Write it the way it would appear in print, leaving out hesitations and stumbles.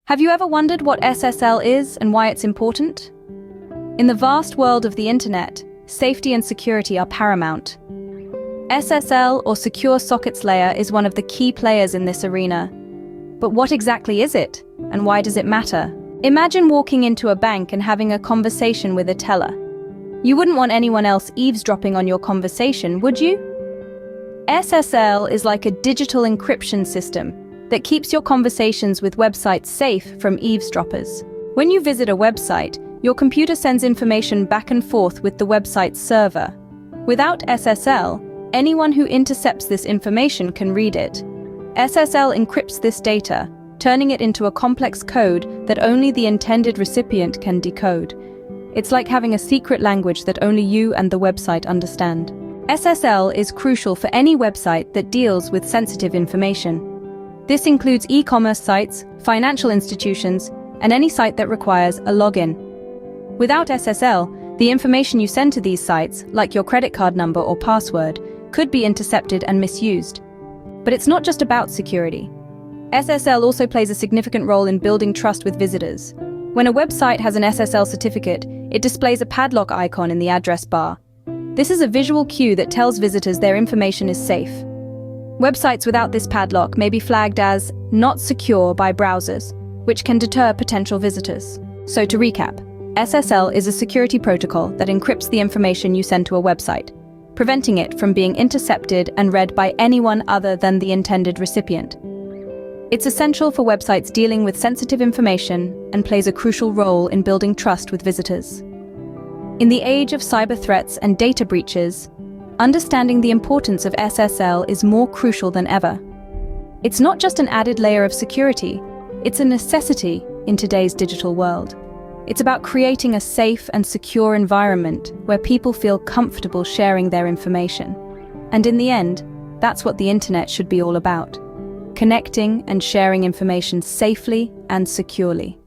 Have you ever wondered what SSL is and why it's important? In the vast world of the internet, safety and security are paramount. SSL, or Secure Sockets Layer, is one of the key players in this arena. But what exactly is it, and why does it matter? Imagine walking into a bank and having a conversation with a teller. You wouldn't want anyone else eavesdropping on your conversation, would you? SSL is like a digital encryption system that keeps your conversations with websites safe from eavesdroppers. When you visit a website, your computer sends information back and forth with the website's server. Without SSL, anyone who intercepts this information can read it. SSL encrypts this data, turning it into a complex code that only the intended recipient can decode. It's like having a secret language that only you and the website understand. SSL is crucial for any website that deals with sensitive information. This includes e-commerce sites, financial institutions, and any site that requires a login. Without SSL, the information you send to these sites, like your credit card number or password, could be intercepted and misused. But it's not just about security. SSL also plays a significant role in building trust with visitors. When a website has an SSL certificate, it displays a padlock icon in the address bar. This is a visual cue that tells visitors their information is safe. Websites without this padlock may be flagged as not secure by browsers, which can deter potential visitors. So to recap, SSL is a security protocol that encrypts the information you send to a website, preventing it from being intercepted and read by anyone other than the intended recipient. It's essential for websites dealing with sensitive information and plays a crucial role in building trust with visitors. In the age of cyber threats and data breaches, understanding the importance of SSL is more crucial than ever. It's not just an added layer of security, it's a necessity in today's digital world. It's about creating a safe and secure environment where people feel comfortable sharing their information. And in the end, that's what the internet should be all about: connecting and sharing information safely and securely.